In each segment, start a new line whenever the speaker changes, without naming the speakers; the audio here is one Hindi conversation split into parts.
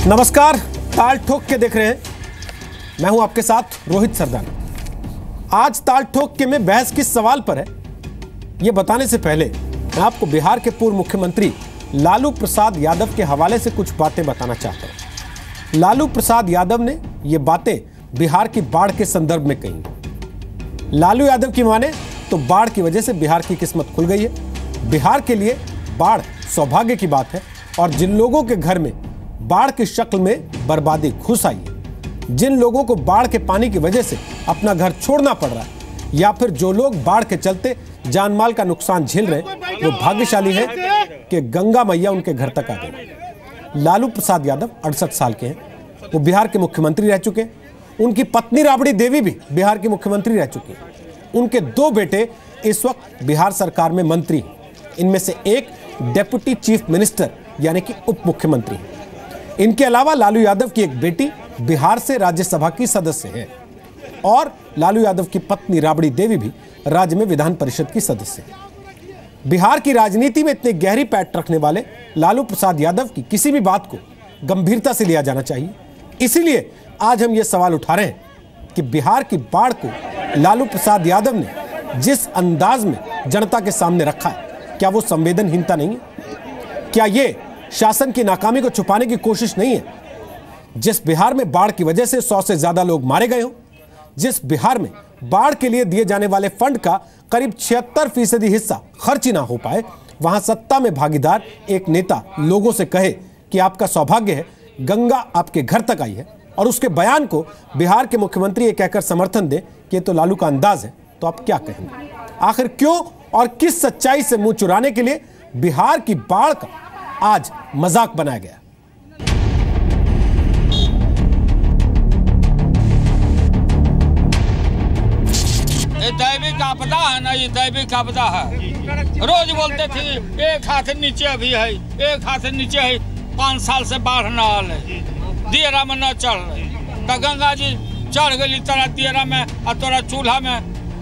नमस्कार, ताल ठोक के देख रहे हैं। मैं हूं आपके साथ रोहित सरदाना। आज ताल ठोक के में बहस किस सवाल पर है, यह बताने से पहले मैं आपको बिहार के पूर्व मुख्यमंत्री लालू प्रसाद यादव के हवाले से कुछ बातें बताना चाहता हूं। लालू प्रसाद यादव ने ये बातें बिहार की बाढ़ के संदर्भ में कही। लालू यादव की माने तो बाढ़ की वजह से बिहार की किस्मत खुल गई है। बिहार के लिए बाढ़ सौभाग्य की बात है और जिन लोगों के घर में बाढ़ की शक्ल में बर्बादी घुस आई है, जिन लोगों को बाढ़ के पानी की वजह से अपना घर छोड़ना पड़ रहा है या फिर जो लोग बाढ़ के चलते जान माल का नुकसान झेल रहे हैं, वो भाग्यशाली है कि गंगा मैया उनके घर तक आ गई। लालू प्रसाद यादव 68 साल के हैं। वो बिहार के मुख्यमंत्री रह चुके हैं। उनकी पत्नी राबड़ी देवी भी बिहार की मुख्यमंत्री रह चुकी हैं। उनके 2 बेटे इस वक्त बिहार सरकार में मंत्री हैं। इनमें से एक डेप्यूटी चीफ मिनिस्टर यानी कि उप मुख्यमंत्री हैं। इनके अलावा लालू यादव की एक बेटी बिहार से राज्यसभा की सदस्य है और लालू यादव की पत्नी राबड़ी देवी भी राज्य में विधान परिषद की सदस्य है। बिहार की राजनीति में इतने गहरी पैठ रखने वाले लालू प्रसाद यादव की किसी भी बात को गंभीरता से लिया जाना चाहिए। इसीलिए आज हम ये सवाल उठा रहे हैं कि बिहार की बाढ़ को लालू प्रसाद यादव ने जिस अंदाज में जनता के सामने रखा है, क्या वो संवेदनहीनता नहीं है? क्या ये शासन की नाकामी को छुपाने की कोशिश नहीं है? जिस बिहार में बाढ़ की वजह से 100 से ज्यादा लोग मारे गए हो, जिस बिहार में बाढ़ के लिए दिए जाने वाले फंड का करीब 76% हिस्सा खर्च ही ना हो पाए, वहां सत्ता में भागीदार एक नेता लोगों से कहे कि आपका सौभाग्य है, गंगा आपके घर तक आई है, और उसके बयान को बिहार के मुख्यमंत्री ये कहकर समर्थन दे कि ये तो लालू का अंदाज है, तो आप क्या कहेंगे? आखिर क्यों और किस सच्चाई से मुंह चुराने के लिए बिहार की बाढ़ का आज मजाक बनाया गया?
ये दैविक आपदा है ना, ये दैविक आपदा है। रोज बोलते थे एक हाथ नीचे अभी है, एक हाथ नीचे है। 5 साल से बाढ़ न आल है, दियरा में न चढ़ रही, तो गंगा जी चढ़ गई तोरा दियरा में और तोरा चूल्हा में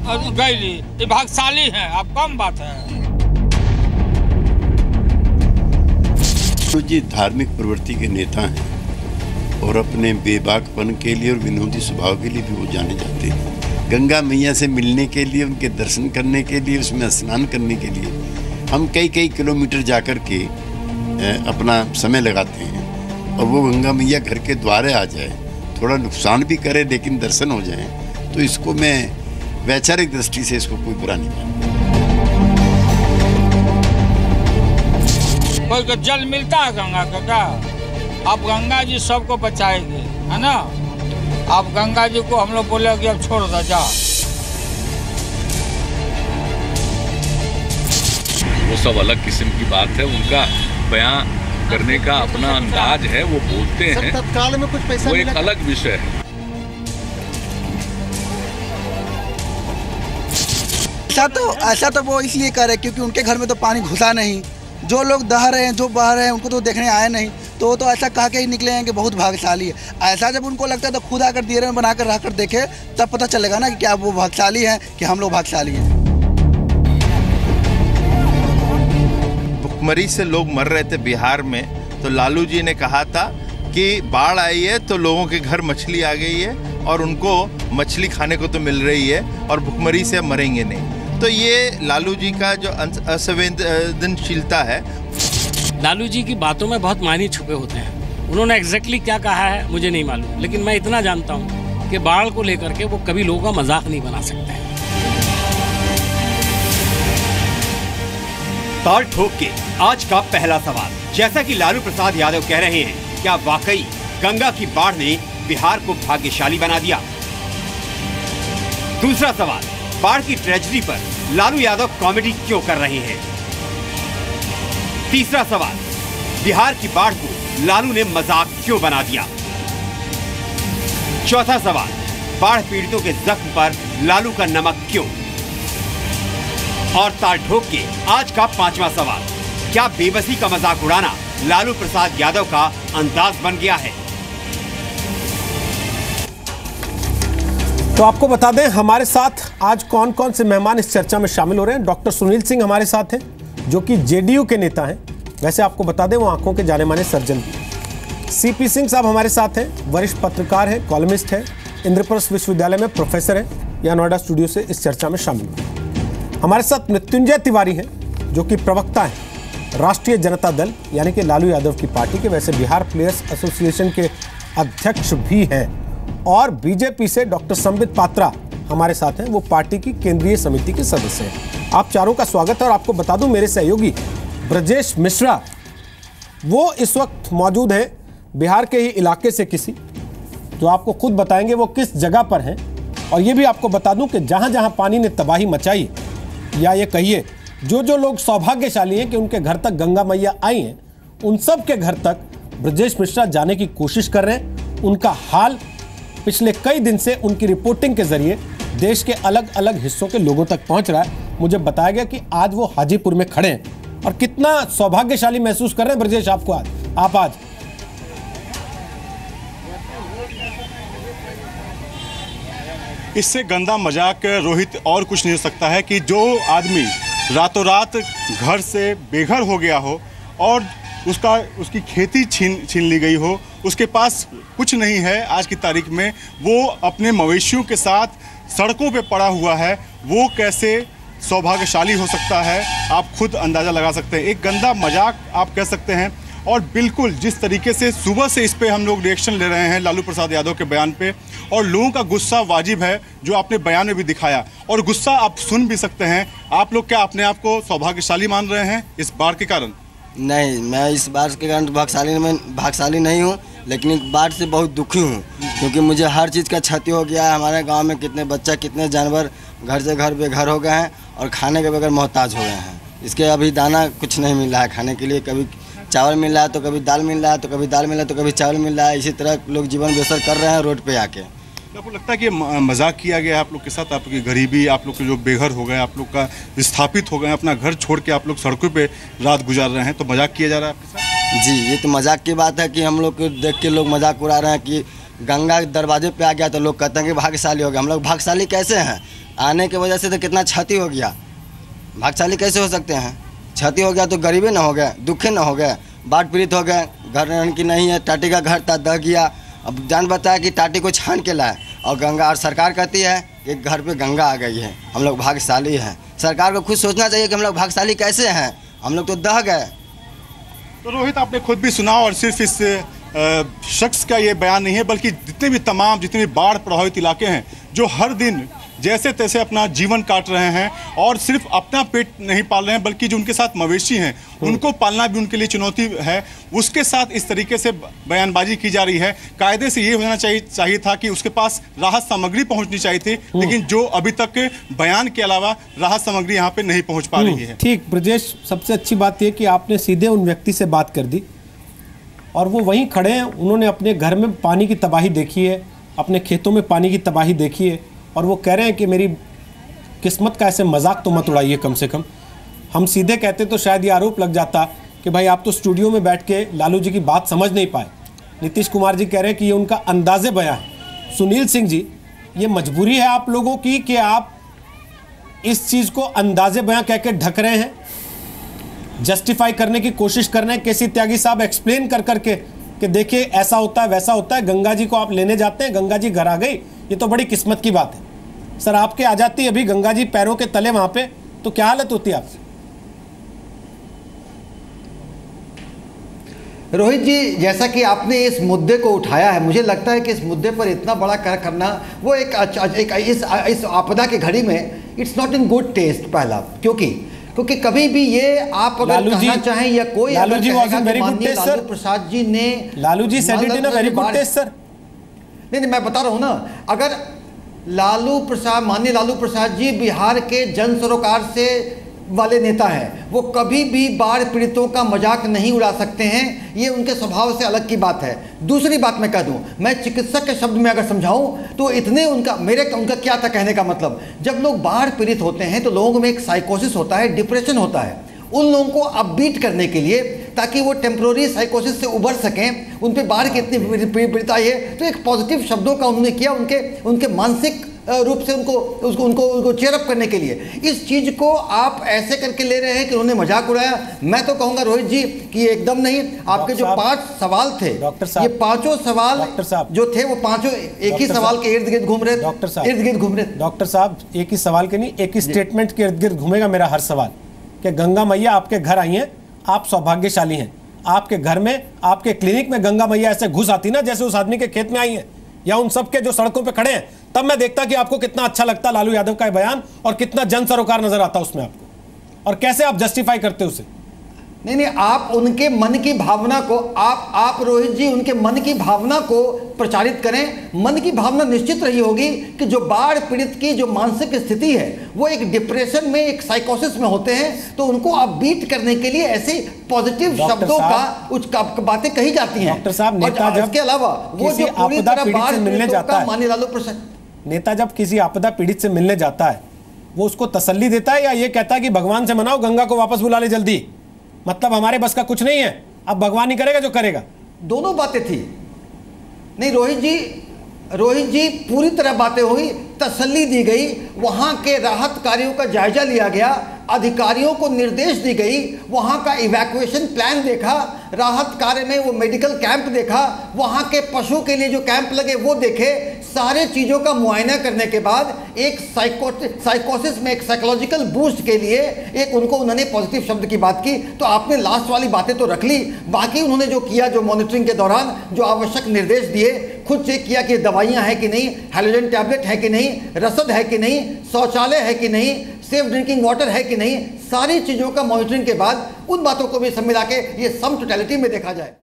गईली। ये भाग्यशाली है, आप कम बात है।
जी धार्मिक प्रवृत्ति के नेता हैं और अपने बेबाकपन के लिए और विनोदी स्वभाव के लिए भी वो जाने जाते हैं। गंगा मैया से मिलने के लिए, उनके दर्शन करने के लिए, उसमें स्नान करने के लिए हम कई किलोमीटर जाकर के अपना समय लगाते हैं और वो गंगा मैया घर के द्वारे आ जाए, थोड़ा नुकसान भी करे लेकिन दर्शन हो जाए, तो इसको मैं वैचारिक दृष्टि से इसको कोई बुरा नहीं मानता।
कोई को जल मिलता है गंगा का क्या? अब गंगा जी सबको बचाएंगे, है ना? अब गंगा जी को हम लोग बोले कि अब छोड़ दो, जा।
वो सब अलग किस्म की बात है, उनका बयान करने का अपना अंदाज है, वो बोलते हैं,
तत्काल में कुछ पैसा
वो एक अलग विषय है।
ऐसा तो वो इसलिए कर रहे क्योंकि उनके घर में तो पानी घुसा नहीं। जो लोग दह रहे हैं, जो बह रहे हैं, उनको तो देखने आए नहीं, तो वो तो ऐसा कह के ही निकले हैं कि बहुत भाग्यशाली है। ऐसा जब उनको लगता है तो खुद आकर दियरे में बनाकर रहकर देखे, तब पता चलेगा ना कि क्या वो भाग्यशाली हैं कि हम लोग भाग्यशाली हैं।
भुखमरी से लोग मर रहे थे बिहार में, तो लालू जी ने कहा था कि बाढ़ आई है तो लोगों के घर मछली आ गई है और उनको मछली खाने को तो मिल रही है और भुखमरी से मरेंगे नहीं। तो ये लालू जी का जो असंवेदनशीलता है।
लालू जी की बातों में बहुत मायने छुपे होते हैं। उन्होंने एग्जैक्टली क्या कहा है मुझे नहीं मालूम, लेकिन मैं इतना जानता हूँ कि बाढ़ को लेकर के वो कभी लोगों का मजाक नहीं बना सकते हैं।
ताल ठोक के आज का पहला सवाल, जैसा कि लालू प्रसाद यादव कह रहे हैं, क्या वाकई गंगा की बाढ़ ने बिहार को भाग्यशाली बना दिया? दूसरा सवाल, बाढ़ की ट्रेजेडी पर लालू यादव कॉमेडी क्यों कर रहे हैं? तीसरा सवाल, बिहार की बाढ़ को लालू ने मजाक क्यों बना दिया? चौथा सवाल, बाढ़ पीड़ितों के जख्म पर लालू का नमक क्यों? और ताल ठोक के आज का 5वां सवाल, क्या बेबसी का मजाक उड़ाना लालू प्रसाद यादव का अंदाज बन गया है?
तो आपको बता दें हमारे साथ आज कौन कौन से मेहमान इस चर्चा में शामिल हो रहे हैं। डॉक्टर सुनील सिंह हमारे साथ हैं, जो कि जेडीयू के नेता हैं। वैसे आपको बता दें वो आंखों के जाने माने सर्जन भी। सीपी सिंह साहब हमारे साथ हैं, वरिष्ठ पत्रकार हैं, कॉलमिस्ट हैं, इंद्रप्रस्थ विश्वविद्यालय में प्रोफेसर हैं, यहाँ नोएडा स्टूडियो से इस चर्चा में शामिल हुए। हमारे साथ मृत्युंजय तिवारी हैं, जो कि प्रवक्ता हैं राष्ट्रीय जनता दल यानी कि लालू यादव की पार्टी के, वैसे बिहार प्लेयर्स एसोसिएशन के अध्यक्ष भी हैं, और बीजेपी से डॉक्टर संबित पात्रा हमारे साथ हैं, वो पार्टी की केंद्रीय समिति के सदस्य हैं। आप चारों का स्वागत है। और आपको बता दूं, मेरे सहयोगी ब्रजेश मिश्रा वो इस वक्त मौजूद हैं बिहार के ही इलाके से किसी, जो आपको खुद बताएंगे वो किस जगह पर हैं। और ये भी आपको बता दूं कि जहां जहां पानी ने तबाही मचाई, या ये कहिए जो जो लोग सौभाग्यशाली हैं कि उनके घर तक गंगा मैया आई हैं, उन सब के घर तक ब्रजेश मिश्रा जाने की कोशिश कर रहे हैं। उनका हाल पिछले कई दिन से उनकी रिपोर्टिंग के जरिए देश के अलग अलग हिस्सों के लोगों तक पहुंच रहा है। मुझे बताया गया कि आज वो हाजीपुर में खड़े हैं, और कितना सौभाग्यशाली महसूस कर रहे हैं ब्रजेश आपको आज
इससे गंदा मजाक रोहित और कुछ नहीं हो सकता है कि जो आदमी रातों रात घर से बेघर हो गया हो और उसकी खेती छीन ली गई हो, उसके पास कुछ नहीं है आज की तारीख में, वो अपने मवेशियों के साथ सड़कों पे पड़ा हुआ है, वो कैसे सौभाग्यशाली हो सकता है आप खुद अंदाज़ा लगा सकते हैं। एक गंदा मजाक आप कह सकते हैं। और बिल्कुल जिस तरीके से सुबह से इस पे हम लोग रिएक्शन ले रहे हैं लालू प्रसाद यादव के बयान पे, और लोगों का गुस्सा वाजिब है जो आपने बयान में भी दिखाया, और गुस्सा आप सुन भी सकते हैं। आप लोग क्या अपने आप को सौभाग्यशाली मान रहे हैं इस बाढ़ के कारण?
नहीं, मैं इस बाढ़ के कारण भाग्यशाली नहीं हूँ, लेकिन इस बाढ़ से बहुत दुखी हूँ, क्योंकि मुझे हर चीज़ का क्षति हो गया है। हमारे गांव में कितने बच्चा, कितने जानवर घर से घर बेघर हो गए हैं और खाने के बगैर मोहताज हो गए हैं। इसके अभी दाना कुछ नहीं मिल रहा है खाने के लिए, कभी चावल मिल रहा है तो कभी दाल मिल रहा है, तो कभी दाल मिल रहा है तो कभी चावल मिल रहा है। इसी तरह लोग जीवन बसर कर रहे हैं रोड पे आके।
आपको लगता है कि मजाक किया गया है आप लोग के साथ? आपकी गरीबी, आप लोग के जो बेघर हो गए, आप लोग का विस्थापित हो गए, अपना घर छोड़ के आप लोग सड़कों पे रात गुजार रहे हैं, तो मजाक किया जा रहा है आपके साथ?
जी, ये तो मजाक की बात है कि हम लोग को देख के लोग मजाक उड़ा रहे हैं कि गंगा दरवाजे पे आ गया तो लोग कहते हैं कि भाग्यशाली हो गया। हम लोग भाग्यशाली कैसे हैं? आने की वजह से तो कितना क्षति हो गया। भाग्यशाली कैसे हो सकते हैं? क्षति हो गया तो गरीबी ना हो गए, दुखे ना हो गए, बाढ़ पीड़ित हो गए, घर रहने की नहीं है, टाटी का घर था दह गया। अब जान बताया कि टाटी को छान के लाए, और गंगा, और सरकार कहती है कि घर पे गंगा आ गई है, हम लोग भाग्यशाली हैं। सरकार को खुद सोचना चाहिए कि हम लोग भाग्यशाली कैसे हैं, हम लोग तो दह गए।
तो रोहित, आपने खुद भी सुना, और सिर्फ इस शख्स का ये बयान नहीं है, बल्कि जितने भी बाढ़ प्रभावित इलाके हैं, जो हर दिन जैसे तैसे अपना जीवन काट रहे हैं, और सिर्फ अपना पेट नहीं पाल रहे हैं, बल्कि जो उनके साथ मवेशी हैं उनको पालना भी उनके लिए चुनौती है। उसके साथ इस तरीके से बयानबाजी की जा रही है। कायदे से ये होना चाहिए था कि उसके पास राहत सामग्री पहुंचनी चाहिए थी, लेकिन जो अभी तक बयान के अलावा राहत सामग्री यहाँ पे नहीं पहुँच पा रही है।
ठीक ब्रजेश, सबसे अच्छी बात यह कि आपने सीधे उन व्यक्ति से बात कर दी, और वो वहीं खड़े हैं। उन्होंने अपने घर में पानी की तबाही देखी है, अपने खेतों में पानी की तबाही देखी है, और वो कह रहे हैं कि मेरी किस्मत का ऐसे मजाक तो मत उड़ाइए। कम से कम हम सीधे कहते तो शायद ये आरोप लग जाता कि भाई आप तो स्टूडियो में बैठ के लालू जी की बात समझ नहीं पाए। नीतीश कुमार जी कह रहे हैं कि ये उनका अंदाजे बयां है। सुनील सिंह जी, ये मजबूरी है आप लोगों की कि आप इस चीज़ को अंदाजे बयां कह के ढक रहे हैं, जस्टिफाई करने की कोशिश कर रहे हैं। केसी त्यागी साहब एक्सप्लेन कर करके कि देखिए ऐसा होता है, वैसा होता है, गंगा जी को आप लेने जाते हैं, गंगा जी घर आ गई, ये तो बड़ी किस्मत की बात है। सर, आपके आ जाती अभी गंगा जी पैरों के तले वहां पे, तो क्या हालत होती है आपसे?
रोहित जी, जैसा कि आपने इस मुद्दे को उठाया है, मुझे लगता है कि इस मुद्दे पर इतना बड़ा करना वो इस आपदा की घड़ी में it's not in good taste. पहला क्योंकि कभी भी ये आप अगर कहना चाहें या कोई
लालू जी
लालू प्रसाद जी ने
Lalu ji said it in a very good taste sir.
नहीं, मैं बता रहा हूँ ना, अगर माननीय लालू प्रसाद जी बिहार के जन सरोकार से वाले नेता हैं, वो कभी भी बाढ़ पीड़ितों का मजाक नहीं उड़ा सकते हैं, ये उनके स्वभाव से अलग की बात है। दूसरी बात मैं कह दूं, मैं चिकित्सक के शब्द में अगर समझाऊं तो इतने उनका क्या था कहने का मतलब, जब लोग बाढ़ पीड़ित होते हैं तो लोगों में एक साइकोसिस होता है, डिप्रेशन होता है। उन लोगों को अपबीट करने के लिए, ताकि वो टेम्प्रोरी साइकोसिस से उबर सकें, उन पे बाढ़ की इतनी पीड़ित आई है, तो एक पॉजिटिव शब्दों का उन्होंने किया, उनके मानसिक रूप से उनको चेयरअप करने के लिए। इस चीज़ को आप ऐसे करके ले रहे हैं कि उन्होंने मजाक उड़ाया। मैं तो कहूँगा रोहित जी कि ये एकदम नहीं। आपके जो 5 सवाल थे, ये 5 सवाल जो थे वो 5 एक ही सवाल के इर्द गिर्द घूम रहे।
डॉक्टर साहब
इर्द गिर्द घूम रहे।
डॉक्टर साहब एक ही सवाल के नहीं, एक ही स्टेटमेंट के इर्द गिर्द घूमेगा मेरा हर सवाल कि गंगा मैया आपके घर आई हैं, आप सौभाग्यशाली हैं। आपके घर में, आपके क्लिनिक में गंगा मैया ऐसे घुस आती ना जैसे उस आदमी के खेत में आई हैं, या उन सब के जो सड़कों पे खड़े हैं, तब मैं देखता कि आपको कितना अच्छा लगता लालू यादव का बयान और कितना जन सरोकार नजर आता उसमें आपको, और कैसे आप जस्टिफाई करते उसे।
नहीं, आप उनके मन की भावना को आप रोहित जी उनके मन की भावना को प्रचारित करें। मन की भावना निश्चित रही होगी कि जो बाढ़ पीड़ित की जो मानसिक स्थिति है वो एक डिप्रेशन में, एक साइकोसिस में होते हैं, तो उनको अपबीट करने के लिए ऐसे पॉजिटिव शब्दों का बातें कही जाती हैं।
डॉक्टर साहब, नेता जब
इसके अलावा वो जो पूरी तरह बाढ़
मिलने जाता है,
माननीय लालू प्रसाद,
नेता जब किसी आपदा पीड़ित से मिलने जाता है वो उसको तसल्ली देता है या ये कहता है कि भगवान से मनाओ, गंगा को वापस बुला ले जल्दी, मतलब हमारे बस का कुछ नहीं है, अब भगवान ही करेगा जो करेगा।
दोनों बातें थी। नहीं रोहित जी पूरी तरह बातें हुई, तसल्ली दी गई, वहां के राहत कार्यों का जायजा लिया गया, अधिकारियों को निर्देश दी गई, वहां का इवैक्यूएशन प्लान देखा, राहत कार्य में वो मेडिकल कैंप देखा, वहां के पशु के लिए जो कैंप लगे वो देखे। सारे चीज़ों का मुआयना करने के बाद एक साइकोसिस में, एक साइकोलॉजिकल बूस्ट के लिए उन्होंने पॉजिटिव शब्द की बात की। तो आपने लास्ट वाली बातें तो रख ली, बाकी उन्होंने जो किया, जो मॉनिटरिंग के दौरान जो आवश्यक निर्देश दिए, खुद चेक किया कि दवाइयाँ हैं कि नहीं, हैलोजन टैबलेट है कि नहीं, रसद है कि नहीं, शौचालय है कि नहीं, सेफ ड्रिंकिंग वाटर है कि नहीं, सारी चीज़ों का मॉनिटरिंग के बाद उन बातों को भी सब मिला के ये सम टोटलिटी में देखा जाए।